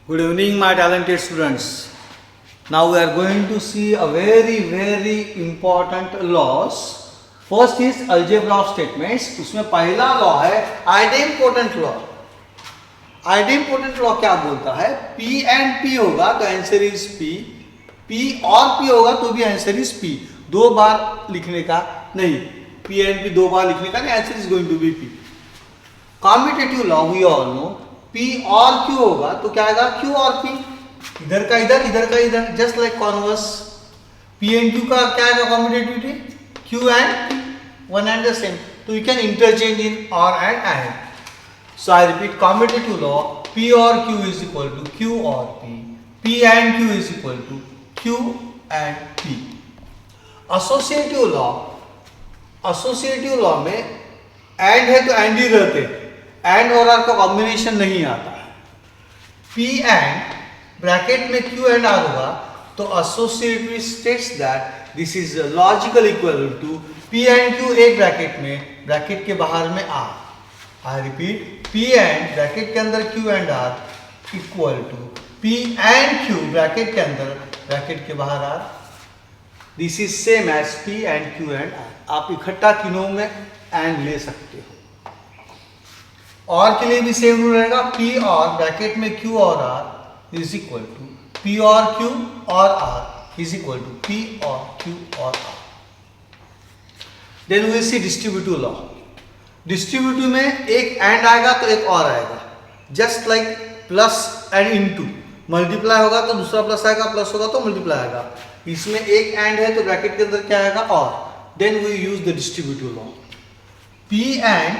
Good evening, my talented students. Now we are going to see a very important laws. First is algebra of statements. उसमें पहला law है idempotent law. Idempotent law क्या बोलता है? P and P होगा तो answer is P. P और P होगा तो भी आंसर इज P. दो बार लिखने का नहीं. P एंड P दो बार लिखने का नहीं. Answer is going to be P. Commutative law we all know. P और Q होगा तो क्या आएगा? Q और P. इधर का इधर, इधर का इधर, just like converse. P and Q का क्या आएगा कॉम्यूटेटिविटी? Q and P, one and the same. तो यू कैन इंटरचेंज इन और and. So I repeat, commutative law, P or Q is equal to Q or P. P and Q is equal to Q and P. Associative law में and है तो and ही रहते, and और R का combination नहीं आता है. P and bracket में Q and R होगा तो associative states that this is logical equal to P and Q एक ब्रैकेट में, ब्रैकेट के बाहर में R. I repeat, P and ब्रैकेट के अंदर Q and R इक्वल टू P and Q ब्रैकेट के अंदर, ब्रैकेट के बाहर R. This is same as P and Q and R. आप इकट्ठा तीनों में and ले सकते हो. और के लिए भी सेम रूल रहेगा. P और ब्रैकेट में Q और R is equal to P और Q और R is equal to P और Q और R. Then we see distributive law. Distributive में एक एंड आएगा तो एक और आएगा, just like plus and into. Multiply होगा तो दूसरा प्लस आएगा, प्लस होगा तो मल्टीप्लाई आएगा. इसमें एक एंड है तो ब्रैकेट के अंदर क्या आएगा? और. Then we use the distributive law. P and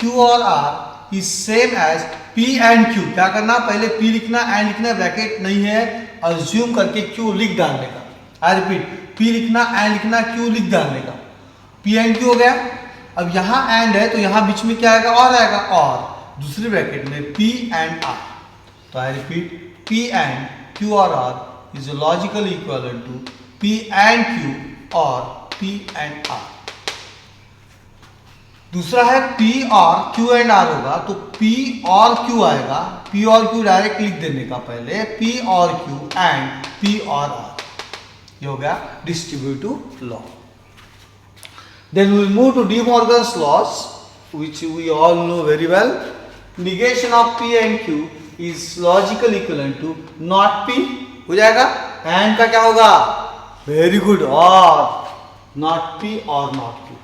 Q और R is same as P and Q. क्या करना? पहले P लिखना, एंड लिखना, ब्रैकेट नहीं है, अज्यूम करके Q लिख डालने का. आई रिपीट, P लिखना, एंड लिखना, Q लिख डालने का. P एंड Q हो गया. अब यहाँ एंड है तो यहाँ बीच में क्या आएगा? और आएगा. और दूसरी ब्रैकेट में P एंड R. तो I repeat, P and Q और R is logical equal to P and Q और P एंड R. दूसरा है P और Q एंड R होगा तो P और Q आएगा. P और Q डायरेक्ट लिख देने का पहले. P और Q एंड P और R. ये हो गया distributive law. Then we will move to De Morgan's laws, which we all know very well. Negation of P and Q is logical equivalent to not P. हो जाएगा. And का क्या होगा? Very good. और not P और not Q.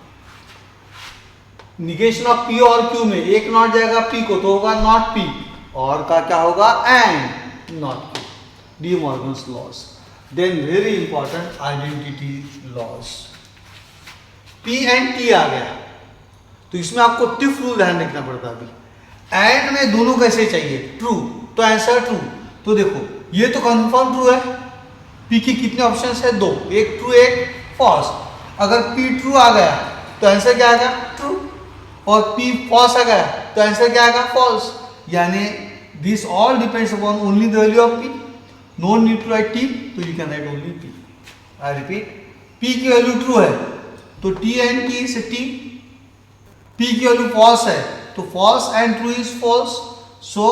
Negation of P और Q में एक नॉट जाएगा P को तो होगा not P. और का क्या होगा? And not Q. De Morgan's laws. Then very important identity laws. P and T आ गया तो इसमें आपको टिफ रूल ध्यान रखना पड़ता है. अभी एंड में दोनों कैसे चाहिए? ट्रू तो आंसर ट्रू. तो देखो ये तो कंफर्म ट्रू है. P की कितने ऑप्शंस है? दो. एक ट्रू एक फॉल्स. अगर P ट्रू आ गया तो आंसर क्या आएगा? ट्रू. और P फॉल्स आ गया तो आंसर क्या आएगा? फॉल्स. यानी this all depends upon only the value of P. No need to write T, तो you can write only P. I repeat, P की वैल्यू ट्रू है तो T एंड T से T. P की value false है तो false and true is false. So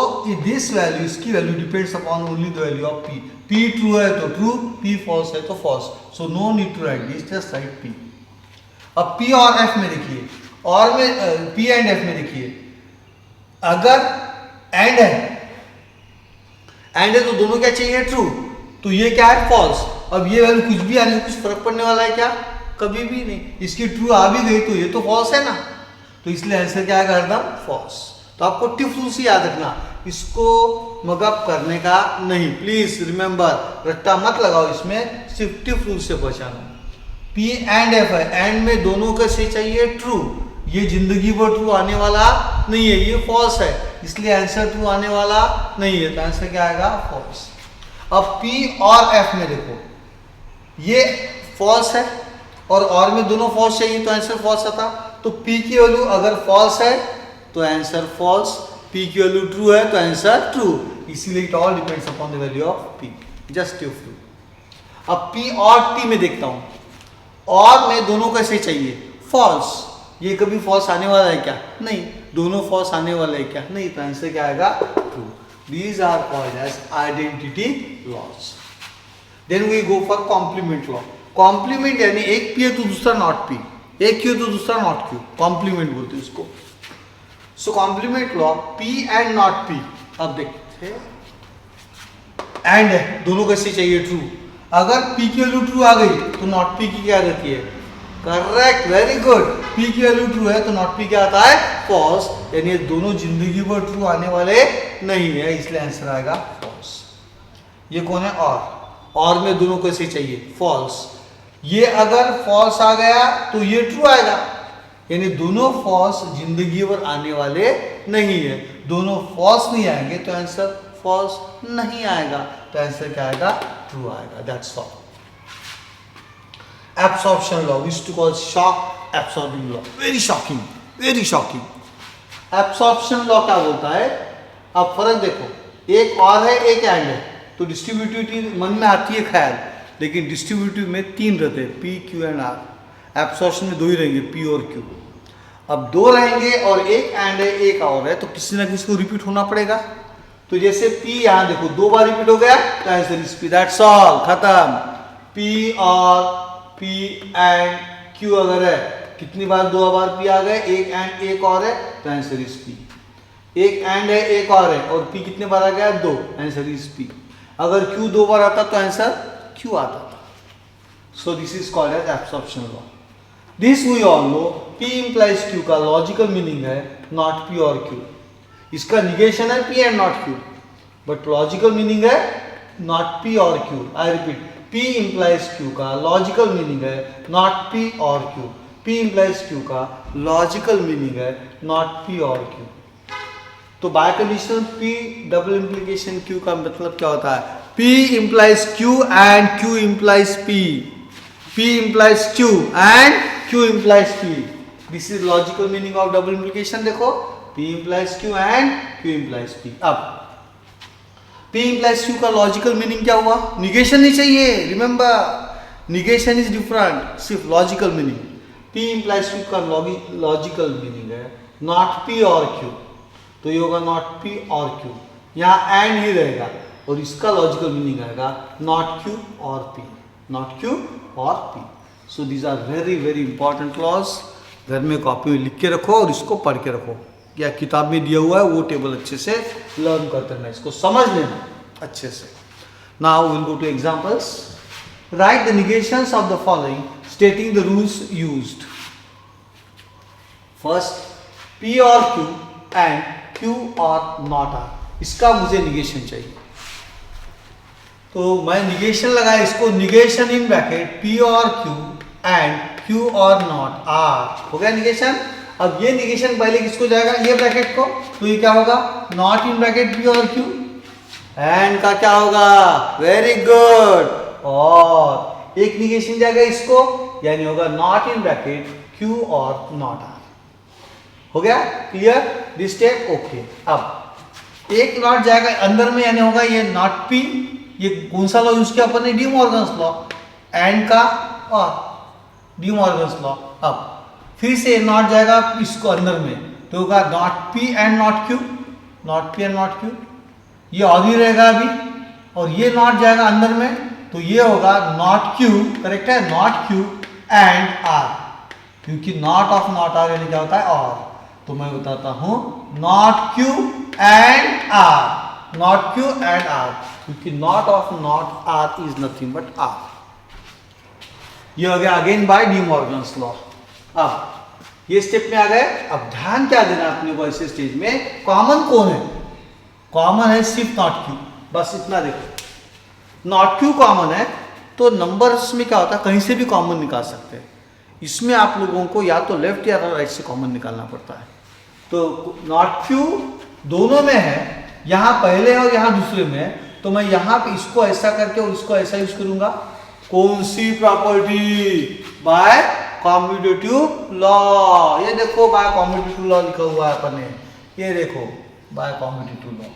this value, इसकी value depends upon only the value of P. P true है तो ट्रू, P फॉल्स है तो false. So no need to write this, just write P. अब P और F में देखिए, और में P एंड F में देखिए, अगर एंड है तो दोनों क्या चाहिए? ट्रू. तो ये क्या है? फॉल्स. अब ये वैल्यू कुछ भी आने से कुछ फर्क पड़ने वाला है क्या? कभी भी नहीं. इसकी ट्रू आ भी गई तो ये तो फॉल्स है ना, तो इसलिए आंसर क्या आएगा? हरदम फॉल्स. तो आपको टिफ रूल से याद रखना, इसको मगअप करने का नहीं. प्लीज रिमेंबर, रट्टा मत लगाओ इसमें, सिर्फ टिफ रूल से बचाना. P एंड F है, एंड में दोनों कैसे चाहिए? ट्रू. ये जिंदगी भर ट्रू आने वाला नहीं है, ये फॉल्स है, इसलिए आंसर ट्रू आने वाला नहीं है, तो आंसर क्या आएगा? फॉल्स. अब P और F में देखो, ये फॉल्स है और में दोनों फॉल्स चाहिए तो आंसर फॉल्स आता. तो P की वैल्यू अगर फॉल्स है तो आंसर फॉल्स. P की वैल्यू ट्रू है तो आंसर ट्रू. इसीलिए it all depends upon the value of P. Just tiff rule. अब P और T में देखता हूं, और में दोनों कैसे चाहिए? फॉल्स. ये कभी फॉल्स आने वाला है क्या? नहीं. दोनों फॉल्स आने वाले हैं क्या? नहीं. तो आंसर क्या आएगा? True. These are called as identity laws. Then we go for complement law. Complement यानी एक P है तो दूसरा नॉट P, एक Q है तो दूसरा नॉट Q, कॉम्प्लीमेंट बोलते हैं उसको. So complement law P and not P. अब देखते हैं एंड है, दोनों कैसे चाहिए ट्रू. अगर P की वैल्यू ट्रू आ गई तो नॉट P की क्या रहती है, करेक्ट, वेरी गुड. P की वैल्यू ट्रू है तो नॉट P क्या आता है, फॉल्स. यानी ये दोनों जिंदगी भर ट्रू आने वाले नहीं है, इसलिए आंसर आएगा फॉल्स. ये कौन है, और में दोनों कैसे चाहिए, फॉल्स. ये अगर फॉल्स आ गया तो ये ट्रू आएगा, यानी दोनों फॉल्स जिंदगी भर आने वाले नहीं है. दोनों फॉल्स नहीं आएंगे तो आंसर फॉल्स नहीं आएगा, तो आंसर क्या आएगा, ट्रू आएगा. That's all. Absorption law, we used to call shock absorbing law. Very shocking, very shocking. Absorption law क्या बोलता है, अब फर्क देखो, एक और है एक एंड है, तो डिस्ट्रीब्यूटिविटी मन में आती है ख्याल, लेकिन डिस्ट्रीब्यूटिव में तीन रहते हैं, P, Q and R. Absorption में दो ही रहेंगे, P और Q. अब दो रहेंगे और एक एंड है एक और है, तो किसी ना किसी को रिपीट होना पड़ेगा. तो जैसे P यहाँ देखो दो बार रिपीट हो गया तो answer is P. That's all, खत्म. P और P एंड Q अगर है, कितनी बार, दो बार P आ गए, एक एंड एक और है, तो आंसर इज P. एक एंड है एक और है और P कितने बार आ गया, दो, आंसर इज P. अगर Q दो बार आता तो आंसर Q आता था. So this is called as absorption law. This we all know. P implies Q का लॉजिकल मीनिंग है नॉट P और Q. इसका निगेशन है P and not Q, but logical meaning है नॉट P और Q. I repeat, P implies Q का logical meaning है not P और Q. P implies Q का लॉजिकल मीनिंग है नॉट P और Q. तो by condition P double implication Q का मतलब क्या होता है, P implies Q and Q implies P. P implies Q and Q implies P. This is logical meaning of double implication. देखो, P implies Q and Q implies P. अब P implies Q का logical meaning क्या हुआ, negation नहीं चाहिए. Remember, negation is different, सिर्फ logical meaning. P implies Q का logical meaning है नॉट P और Q, तो ये होगा नॉट P और Q. यहाँ एंड ही रहेगा और इसका लॉजिकल मीनिंग आएगा नॉट Q और P, नॉट Q और P. So these are very very important laws. घर में कॉपी में लिख के रखो और इसको पढ़ के रखो, या किताब में दिया हुआ है वो टेबल अच्छे से लर्न करते रहना, इसको समझ लेना अच्छे से. Now will go to examples. Write the negations of the following stating the rules used. First, P और Q एंड Q और नॉट R. इसका मुझे निगेशन चाहिए, तो मैं निगेशन लगाया इसको, निगेशन इन ब्रैकेट P और Q एंड Q और नॉट R. हो गया निगेशन. अब ये निगेशन पहले किसको जाएगा, ये ब्रैकेट को, तो ये क्या होगा, नॉट इन ब्रैकेट P और Q. एंड का क्या होगा, वेरी गुड, और एक निगेशन जाएगा इसको, यानी होगा नॉट इन ब्रैकेट Q और नॉट R. हो गया क्लियर दिस स्टेप, ओके. अब एक नॉट जाएगा अंदर में, यानी होगा ये नॉट P. ये कौन सा लॉ यूज किया अपन ने, डी मॉर्गन्स लॉ, एंड का और डी मॉर्गन्स लॉ. अब फिर से नॉट जाएगा इसको अंदर में, तो होगा not P and not Q, not P and not Q. ये और ही रहेगा अभी, और ये नॉट जाएगा अंदर में, तो ये होगा नॉट Q, करेक्ट है, नॉट Q एंड R, क्योंकि नॉट ऑफ नॉट R यानी क्या होता है, और. तो मैं बताता हूं not Q and R, not Q and R, क्योंकि not of not R is nothing but R. ये हो गया again by De Morgan's law. अब ये स्टेप में आ गए. अब ध्यान क्या देना अपने को ऐसे स्टेज में, कॉमन कौन है, कॉमन है सिर्फ नॉट Q, बस इतना देखो. नॉट Q कॉमन है तो नंबर्स में क्या होता है, कहीं से भी कॉमन निकाल सकते हैं. इसमें आप लोगों को या तो लेफ्ट या राइट से कॉमन निकालना पड़ता है. तो नॉट Q दोनों में है, यहाँ पहले और यहाँ दूसरे में है, तो मैं यहाँ पे इसको ऐसा करके और इसको ऐसा यूज करूंगा. कौन सी प्रॉपर्टी, बाय कॉम्यूटेटिव लॉ. ये देखो बाय कॉम्यूटेटिव लॉ लिखा हुआ है अपन ने, ये देखो बाय कॉम्यूटेटिव लॉ.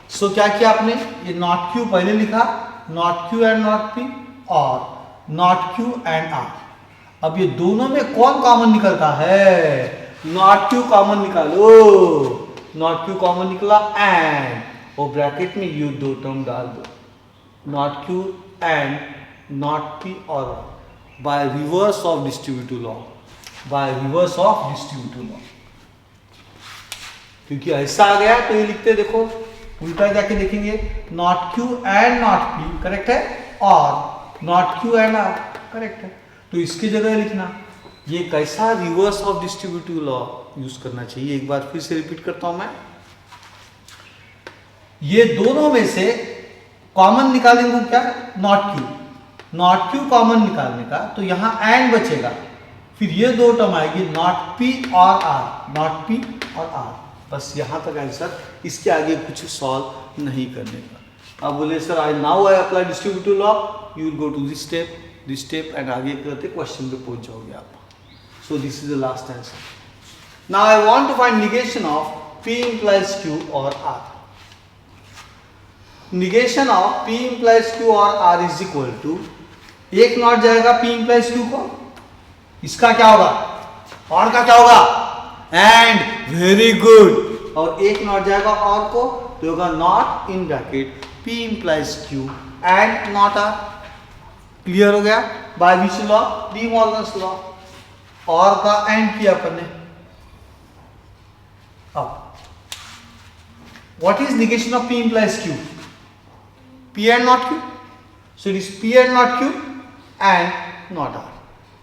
सो क्या किया आपने, ये नॉट Q पहले लिखा, not Q and not P और नॉट Q एंड R. अब ये दोनों में कौन कॉमन निकलता है, नॉट Q कॉमन निकालो, नॉट Q कॉमन निकला एंड, और ब्रैकेट में ये दो टर्म डाल दो, not Q and not P और by reverse of distributive law, by reverse of distributive law. क्योंकि ऐसा आ गया तो ये लिखते देखो, उल्टा जाके देखेंगे, not Q and not P correct है, और not Q and R correct है। तो इसकी जगह लिखना ये कैसा reverse of distributive law use करना चाहिए। एक बार फिर से रिपीट करता हूं मैं, ये दोनों में से कॉमन निकालेंगे क्या, not Q, not Q common निकालने का, तो यहां एंड बचेगा, फिर ये दो टर्म आएगी नॉट पी और आर, नॉट पी और आर। बस यहां तक आंसर, इसके आगे कुछ सॉल्व नहीं करने का। अब बोले sir I now I apply distributive law, you will go to this step and आगे करते क्वेश्चन पे पहुंच जाओगे आप। So this is the last answer. Now I want to find negation of P implies Q और R। Negation of P implies Q और R is equal to, एक not जाएगा P implies Q को, इसका क्या होगा, और का क्या होगा, एंड, वेरी गुड, और एक नॉट जाएगा और को तो होगा not in bracket P implies Q and not R। Clear हो गया, bye which law, D Morgan's law, और का एंड किया अपन ने। अब what is negation of P implies Q? P and not Q. So it is P and not Q and not R.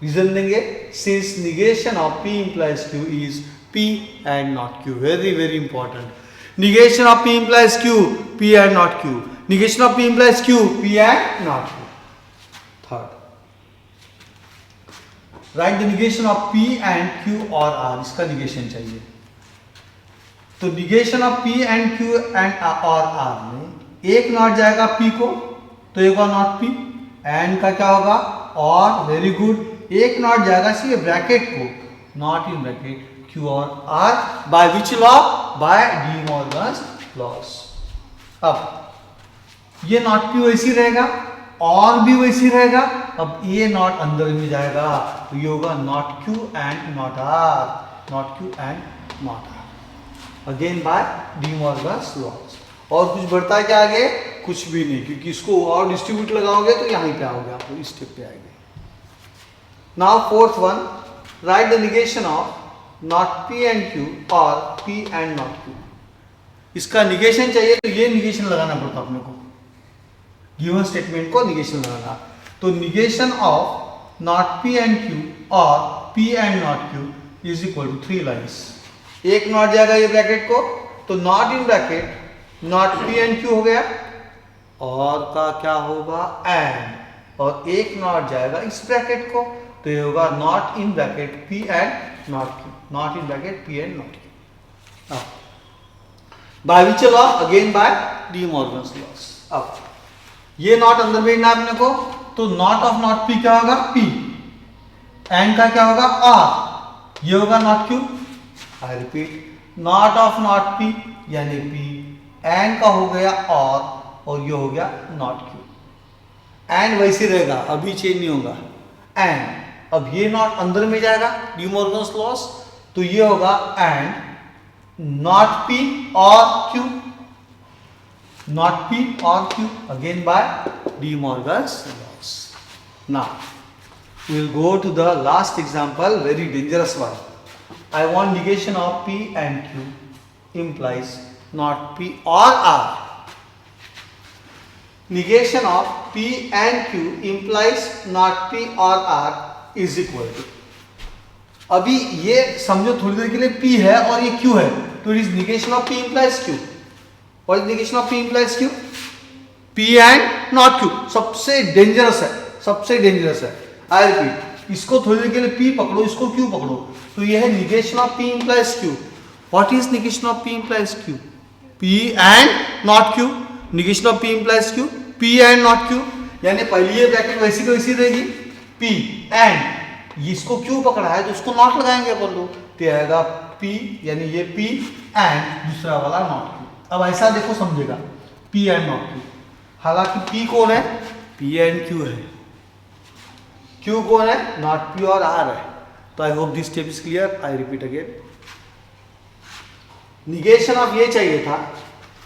Reason देंगे, since negation of P implies Q is P and not Q. Very very important. Negation of P implies Q, P and not Q. Negation of P implies Q, P and not Q. Third, write the negation of P and Q or R. इसका negation चाहिए। तो negation of P and Q and और R में एक not जाएगा P को तो एक और नॉट P, एंड का क्या होगा और, वेरी गुड, एक नॉट जाएगा सी ब्रैकेट को, नॉट इन ब्रैकेट Q और R, by which law, by De Morgan's laws. अब ये नॉट P वैसी रहेगा और भी वैसी रहेगा, अब ये नॉट अंदर में जाएगा तो ये होगा not Q and not R, not Q and not R, again by De Morgan's laws. और कुछ बढ़ता है क्या आगे, कुछ भी नहीं, क्योंकि इसको और डिस्ट्रीब्यूट लगाओगे तो यहीं पे आओगे आप, इस स्टेप पे आएंगे। Now fourth one, right the negation of not P and Q और P एंड नॉट Q। इसका निगेशन चाहिए तो ये निगेशन लगाना पड़ता अपने को, गिवन स्टेटमेंट को निगेशन लगाना। तो negation of not P and Q और P and not Q is equal to 3 lines. एक नॉट जाएगा ये ब्रैकेट को तो not in bracket not P and Q हो गया, और का क्या होगा एंड, और एक नॉट जाएगा इस ब्रैकेट को तो ये होगा not in bracket P and not Q, not in bracket P and not Q। By which law, again by De Morgan's laws. अब ये नॉट अंदर भेजना अपने को तो नॉट ऑफ नॉट P क्या होगा P, एंड का क्या होगा R, ये होगा not Q, I repeat, not of not P यानी P, एंड का हो गया और ये हो गया नॉट Q, एंड वैसे रहेगा, अभी चेंज नहीं होगा, एंड अब ये नॉट अंदर में जाएगा डी मॉर्गन्स लॉस तो ये होगा एंड नॉट P और Q, नॉट P और Q, again by De Morgan's laws. Now we will go to the last example, very dangerous one. I want negation of P and Q implies not P or R. Negation of P and Q implies not P or R is equal to, अभी ये समझो थोड़ी देर के लिए P है और ये Q है तो it is negation of P implies Q. What is negation of P implies Q? P and not Q सबसे डेंजरस है, सबसे डेंजरस है। I repeat, इसको थोड़ी देर के लिए P पकड़ो, इसको Q पकड़ो, तो यह है negation of P implies Q। What is negation of P implies Q? P and not Q। Negation of P implies Q, P and not Q, यानी पहली ये ब्रैकेट वैसी की वैसी रहेगी P and इसको Q पकड़ा है तो उसको नॉट लगाएंगे अपन लोग, तो आएगा P यानी ये P and दूसरा वाला नॉट Q। अब ऐसा देखो समझेगा P and not Q, हालांकि P कौन है, P and Q है, Q कौन है, नॉट P और R है। तो I hope this step is clear. I repeat again, negation of ये चाहिए था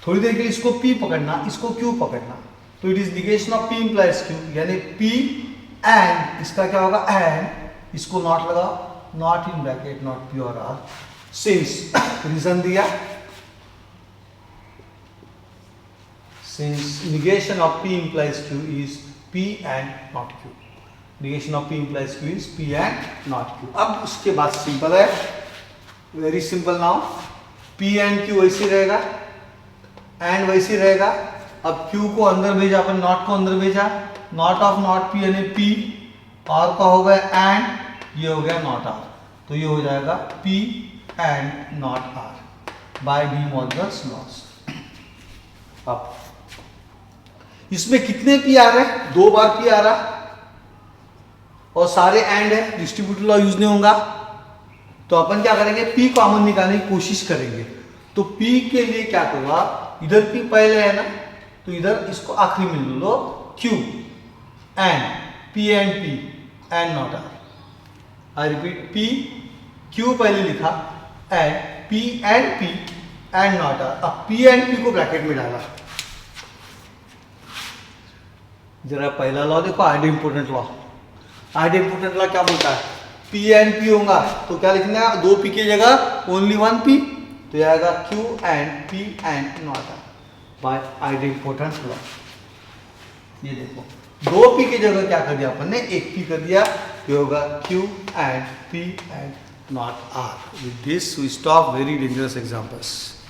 थोड़ी देर के लिए इसको P पकड़ना, इसको Q पकड़ना, तो it is negation of P implies Q, यानी P एंड इसका क्या होगा एंड, इसको नॉट लगा, not in bracket not P और R, सिंस रीजन दिया, since negation of P implies Q is P and not Q, negation of P implies Q is P and not Q। अब उसके बाद simple है, very simple now, P and Q वैसे रहेगा and वैसे रहेगा। अब Q को अंदर भेजा अपन, नॉट को अंदर भेजा, नॉट ऑफ नॉट P यानी P, और का हो गया एंड, ये हो गया नॉट R, तो ये हो जाएगा P and not R by De Morgan's laws. अब इसमें कितने P आ रहे हैं, 2 बार P आ रहा और सारे एंड है, डिस्ट्रीब्यूटिव लॉ यूज नहीं होगा, तो अपन क्या करेंगे P कॉमन निकालने की कोशिश करेंगे। तो P के लिए क्या करूंगा, इधर P पहले है ना, तो इधर इसको आखिरी में ले लो Q and P and P and not R, I repeat P Q पहले लिखा and P and P and not R। अब P एंड P को ब्रैकेट में डाला, जरा पहला लॉ देखो, आइडेंटिटी लॉ। आइडेंटिटी लॉ क्या बोलता है, P एंड P होगा तो क्या लिखना है, 2 P की जगह ओनली 1 P, तो ये आएगा Q and P and not R by identity law. ये देखो 2 P की जगह क्या कर दिया अपन ने, 1 P कर दिया, ये होगा Q and P and not R। With this we stop very dangerous examples.